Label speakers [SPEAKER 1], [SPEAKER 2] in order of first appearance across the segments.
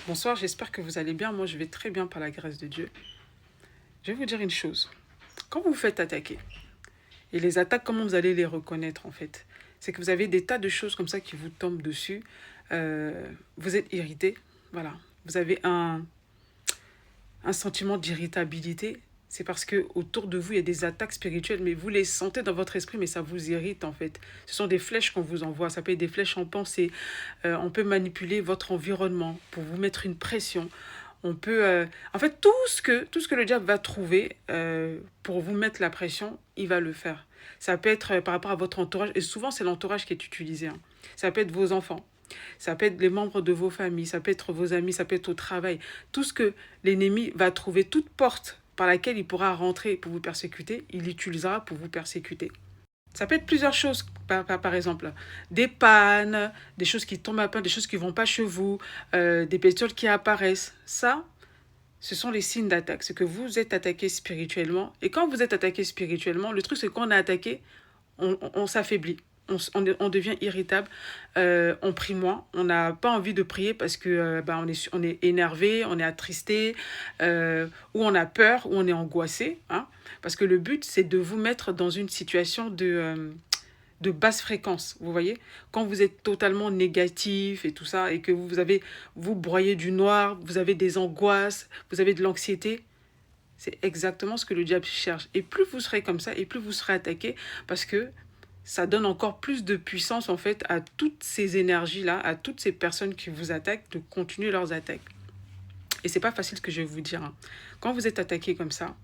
[SPEAKER 1] Bonsoir, j'espère que vous allez bien. Moi, je vais très bien par la grâce de Dieu. Je vais vous dire une chose. Quand vous vous faites attaquer, et les attaques, comment vous allez les reconnaître en fait? C'est que vous avez des tas de choses comme ça qui vous tombent dessus. Vous êtes irrité, voilà. Vous avez un sentiment d'irritabilité. C'est parce que autour de vous, il y a des attaques spirituelles, mais vous les sentez dans votre esprit, mais ça vous irrite en fait. Ce sont des flèches qu'on vous envoie. Ça peut être des flèches en pensée. On peut manipuler votre environnement pour vous mettre une pression. On peut, en fait, tout ce que le diable va trouver pour vous mettre la pression, il va le faire. Ça peut être par rapport à votre entourage, et souvent c'est l'entourage qui est utilisé, hein. Ça peut être vos enfants, ça peut être les membres de vos familles, ça peut être vos amis, ça peut être au travail. Tout ce que l'ennemi va trouver, toute porte par laquelle il pourra rentrer pour vous persécuter, il l'utilisera pour vous persécuter. Ça peut être plusieurs choses, par exemple, des pannes, des choses qui tombent à panne, des choses qui ne vont pas chez vous, des bestioles qui apparaissent. Ça, ce sont les signes d'attaque. C'est que vous êtes attaqué spirituellement. Et quand vous êtes attaqué spirituellement, le truc, c'est qu'on est attaqué, on s'affaiblit. On devient irritable, on prie moins, on n'a pas envie de prier parce que on est énervé, on est attristé, ou on a peur, ou on est angoissé, hein, parce que le but, c'est de vous mettre dans une situation de basse fréquence, vous voyez. Quand vous êtes totalement négatif et tout ça, et que vous broyez du noir, vous avez des angoisses, vous avez de l'anxiété, c'est exactement ce que le diable cherche. Et plus vous serez comme ça, et plus vous serez attaqué, parce que ça donne encore plus de puissance, en fait, à toutes ces énergies-là, à toutes ces personnes qui vous attaquent, de continuer leurs attaques. Et c'est pas facile ce que je vais vous dire, hein. Quand vous êtes attaqué comme ça,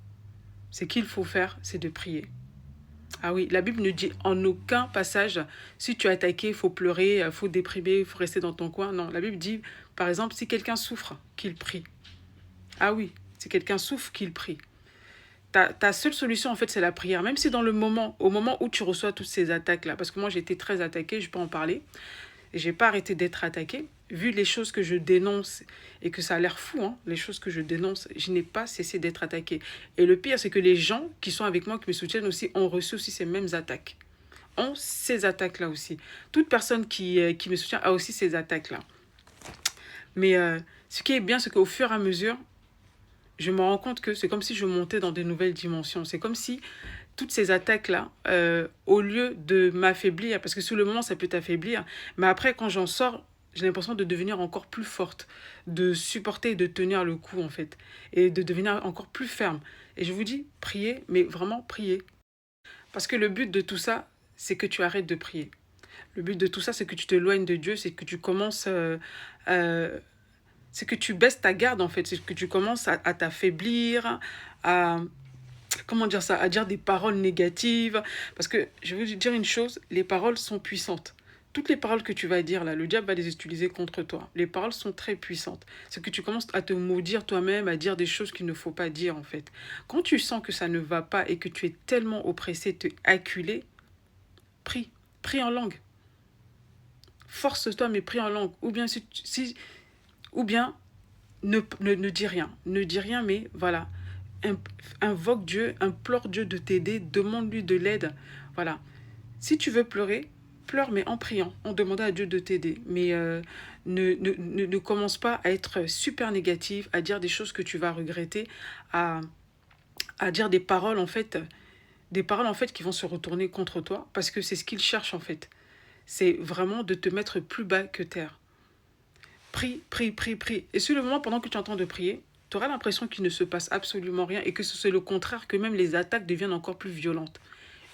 [SPEAKER 1] ce qu'il faut faire, c'est de prier. Ah oui, la Bible ne dit en aucun passage, si tu es attaqué, il faut pleurer, il faut déprimer, il faut rester dans ton coin. Non, la Bible dit, par exemple, si quelqu'un souffre, qu'il prie. Ah oui, si quelqu'un souffre, qu'il prie. Ta seule solution, en fait, c'est la prière. Même si dans le moment, au moment où tu reçois toutes ces attaques-là, parce que moi, j'ai été très attaquée, je peux en parler, et j'ai pas arrêté d'être attaquée. Vu les choses que je dénonce, et que ça a l'air fou, hein, les choses que je dénonce, je n'ai pas cessé d'être attaquée. Et le pire, c'est que les gens qui sont avec moi, qui me soutiennent aussi, ont reçu aussi ces mêmes attaques. Ont ces attaques-là aussi. Toute personne qui me soutient a aussi ces attaques-là. Mais ce qui est bien, c'est qu'au fur et à mesure, je me rends compte que c'est comme si je montais dans de nouvelles dimensions. C'est comme si toutes ces attaques-là, au lieu de m'affaiblir, parce que sur le moment, ça peut t'affaiblir, mais après, quand j'en sors, j'ai l'impression de devenir encore plus forte, de supporter et de tenir le coup, en fait, et de devenir encore plus ferme. Et je vous dis, priez, mais vraiment priez. Parce que le but de tout ça, c'est que tu arrêtes de prier. Le but de tout ça, c'est que tu t'éloignes de Dieu, c'est que tu commences... euh, c'est que tu baisses ta garde, en fait. C'est que tu commences à t'affaiblir, à... Comment dire ça? À dire des paroles négatives. Parce que je vais vous dire une chose, les paroles sont puissantes. Toutes les paroles que tu vas dire là, le diable va les utiliser contre toi. Les paroles sont très puissantes. C'est que tu commences à te maudire toi-même, à dire des choses qu'il ne faut pas dire, en fait. Quand tu sens que ça ne va pas et que tu es tellement oppressé, te acculé, prie. Prie en langue. Force-toi, mais prie en langue. Ou bien, ou bien ne dis rien. Ne dis rien, mais voilà. Invoque Dieu, implore Dieu de t'aider, demande-lui de l'aide. Voilà. Si tu veux pleurer, pleure, mais en priant, en demandant à Dieu de t'aider. Mais ne commence pas à être super négative, à dire des choses que tu vas regretter, à, à dire des paroles en fait qui vont se retourner contre toi, parce que c'est ce qu'il cherche en fait. C'est vraiment de te mettre plus bas que terre. Prie, prie, prie, prie. Et sur le moment, pendant que tu es en train de prier, tu auras l'impression qu'il ne se passe absolument rien et que c'est le contraire, que même les attaques deviennent encore plus violentes.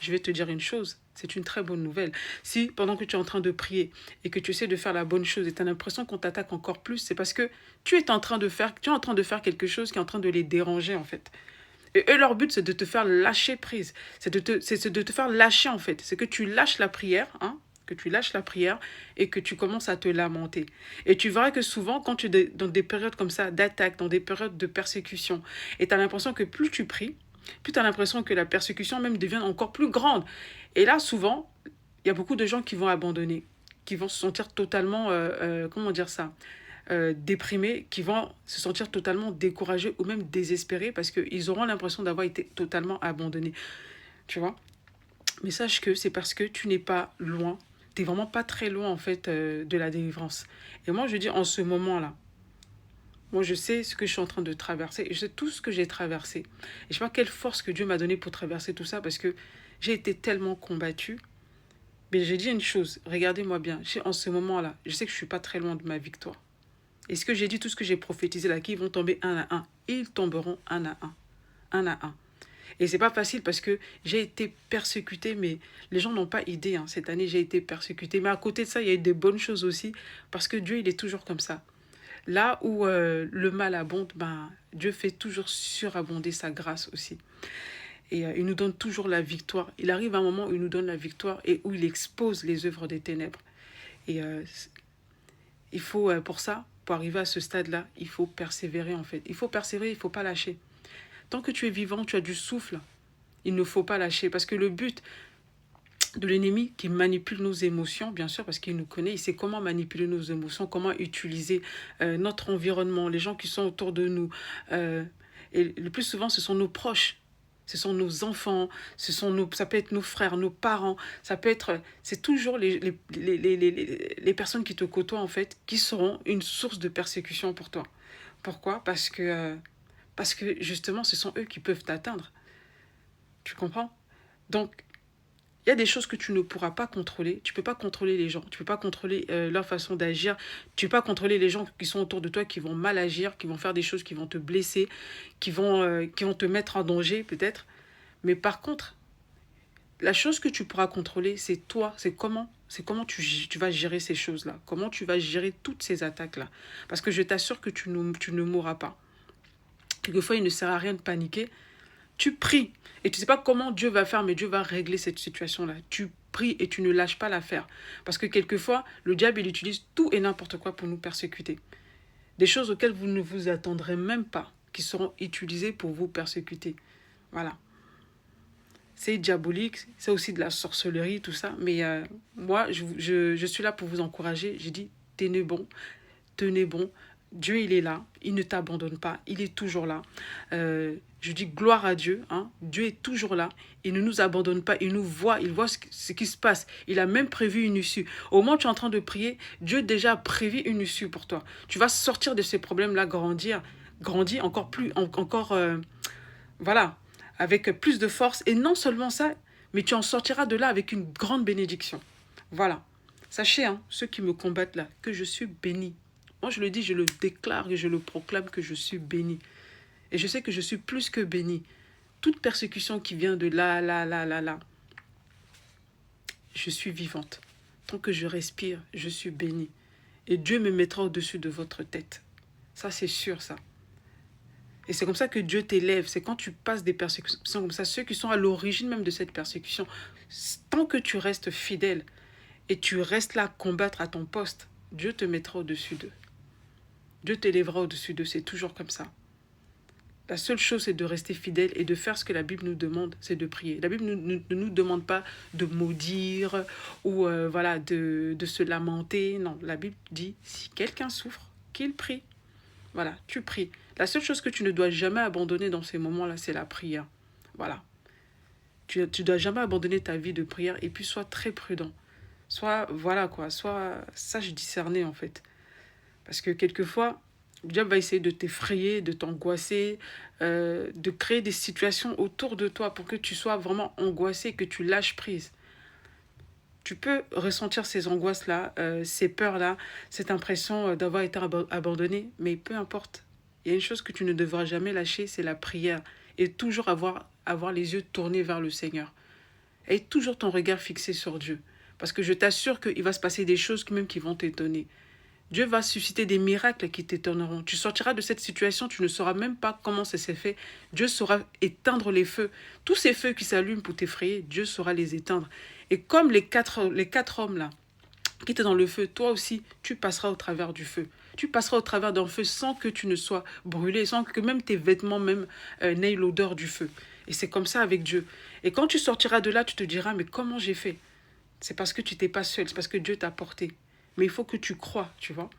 [SPEAKER 1] Je vais te dire une chose, c'est une très bonne nouvelle. Si pendant que tu es en train de prier et que tu essaies de faire la bonne chose et tu as l'impression qu'on t'attaque encore plus, c'est parce que tu es en train de faire quelque chose qui est en train de les déranger en fait. Et eux, leur but, c'est de te faire lâcher prise. C'est de te faire lâcher, en fait. C'est que tu lâches la prière, hein, que tu lâches la prière et que tu commences à te lamenter. Et tu verras que souvent, quand tu es dans des périodes comme ça, d'attaque, dans des périodes de persécution, et tu as l'impression que plus tu pries, plus tu as l'impression que la persécution même devient encore plus grande. Et là, souvent, il y a beaucoup de gens qui vont abandonner, qui vont se sentir totalement, comment dire ça, déprimés, qui vont se sentir totalement découragés ou même désespérés parce qu'ils auront l'impression d'avoir été totalement abandonnés. Tu vois? Mais sache que c'est parce que tu n'es pas loin, tu n'es vraiment pas très loin en fait de la délivrance. Et moi je dis en ce moment-là, Moi, je sais ce que je suis en train de traverser et je sais tout ce que j'ai traversé. Et je sais pas quelle force que Dieu m'a donnée pour traverser tout ça parce que j'ai été tellement combattue. Mais j'ai dit une chose, regardez-moi bien, en ce moment-là, je sais que je suis pas très loin de ma victoire. Et ce que j'ai dit, tout ce que j'ai prophétisé là, qu'ils vont tomber un à un, ils tomberont un à un, un à un. Et c'est pas facile parce que j'ai été persécutée, mais les gens n'ont pas idée. Hein. Cette année, j'ai été persécutée. Mais à côté de ça, il y a eu des bonnes choses aussi parce que Dieu, il est toujours comme ça. Là où le mal abonde, ben, Dieu fait toujours surabonder sa grâce aussi. Et il nous donne toujours la victoire. Il arrive un moment où il nous donne la victoire et où il expose les œuvres des ténèbres. Et il faut, pour ça, pour arriver à ce stade-là, il faut persévérer en fait. Il faut persévérer, il ne faut pas lâcher. Tant que tu es vivant, tu as du souffle. Il ne faut pas lâcher parce que le but de l'ennemi qui manipule nos émotions, bien sûr, parce qu'il nous connaît, il sait comment manipuler nos émotions, comment utiliser notre environnement, les gens qui sont autour de nous. Et le plus souvent, ce sont nos proches. Ce sont nos enfants, ça peut être nos frères, nos parents, ça peut être, c'est toujours les personnes qui te côtoient en fait, qui seront une source de persécution pour toi. Pourquoi? Parce que justement, ce sont eux qui peuvent t'atteindre. Tu comprends? Donc, il y a des choses que tu ne pourras pas contrôler. Tu ne peux pas contrôler les gens. Tu ne peux pas contrôler leur façon d'agir. Tu ne peux pas contrôler les gens qui sont autour de toi, qui vont mal agir, qui vont faire des choses qui vont te blesser, qui vont te mettre en danger peut-être. Mais par contre, la chose que tu pourras contrôler, c'est toi. C'est comment tu vas gérer ces choses-là. Comment tu vas gérer toutes ces attaques-là. Parce que je t'assure que tu ne mourras pas. Quelquefois, il ne sert à rien de paniquer. Tu pries et tu ne sais pas comment Dieu va faire, mais Dieu va régler cette situation-là. Tu pries et tu ne lâches pas l'affaire. Parce que quelquefois, le diable, il utilise tout et n'importe quoi pour nous persécuter. Des choses auxquelles vous ne vous attendrez même pas, qui seront utilisées pour vous persécuter. Voilà. C'est diabolique, c'est aussi de la sorcellerie, tout ça. Mais moi, je suis là pour vous encourager. J'ai dit, tenez bon. Dieu, il est là, il ne t'abandonne pas, il est toujours là. Je dis gloire à Dieu, hein. Dieu est toujours là, il ne nous abandonne pas, il voit ce qui se passe. Il a même prévu une issue. Au moment où tu es en train de prier, Dieu déjà a prévu une issue pour toi. Tu vas sortir de ces problèmes-là, grandir encore plus, encore, voilà, avec plus de force. Et non seulement ça, mais tu en sortiras de là avec une grande bénédiction. Voilà. Sachez, hein, ceux qui me combattent là, que je suis béni. Moi, je le dis, je le déclare et je le proclame que je suis béni. Et je sais que je suis plus que béni. Toute persécution qui vient de là, je suis vivante. Tant que je respire, je suis béni. Et Dieu me mettra au-dessus de votre tête. Ça, c'est sûr, ça. Et c'est comme ça que Dieu t'élève. C'est quand tu passes des persécutions comme ça, ceux qui sont à l'origine même de cette persécution, tant que tu restes fidèle et tu restes là à combattre à ton poste, Dieu te mettra au-dessus d'eux. Dieu t'élèvera au-dessus d'eux, c'est toujours comme ça. La seule chose, c'est de rester fidèle et de faire ce que la Bible nous demande, c'est de prier. La Bible ne nous demande pas de maudire ou voilà, de se lamenter. Non, la Bible dit, si quelqu'un souffre, qu'il prie. Voilà, tu pries. La seule chose que tu ne dois jamais abandonner dans ces moments-là, c'est la prière. Voilà. Tu ne dois jamais abandonner ta vie de prière et puis sois très prudent. Sache discerner en fait. Parce que quelquefois, le diable va essayer de t'effrayer, de t'angoisser, de créer des situations autour de toi pour que tu sois vraiment angoissé, que tu lâches prise. Tu peux ressentir ces angoisses-là, ces peurs-là, cette impression d'avoir été abandonné, mais peu importe. Il y a une chose que tu ne devras jamais lâcher, c'est la prière. Et toujours avoir les yeux tournés vers le Seigneur. Et toujours ton regard fixé sur Dieu. Parce que je t'assure qu'il va se passer des choses même qui vont t'étonner. Dieu va susciter des miracles qui t'étonneront. Tu sortiras de cette situation, tu ne sauras même pas comment ça s'est fait. Dieu saura éteindre les feux. Tous ces feux qui s'allument pour t'effrayer, Dieu saura les éteindre. Et comme les quatre hommes là, qui étaient dans le feu, toi aussi, tu passeras au travers du feu. Tu passeras au travers d'un feu sans que tu ne sois brûlé, sans que même tes vêtements même n'aient l'odeur du feu. Et c'est comme ça avec Dieu. Et quand tu sortiras de là, tu te diras, mais comment j'ai fait? C'est parce que tu n'étais pas seul, c'est parce que Dieu t'a porté. Mais il faut que tu crois, tu vois.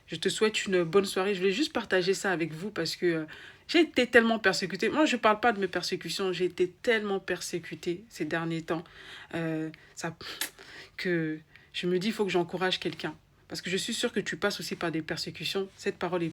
[SPEAKER 1] Je te souhaite une bonne soirée. Je voulais juste partager ça avec vous parce que j'ai été tellement persécutée. Moi, je ne parle pas de mes persécutions. J'ai été tellement persécutée ces derniers temps que je me dis, il faut que j'encourage quelqu'un. Parce que je suis sûre que tu passes aussi par des persécutions. Cette parole est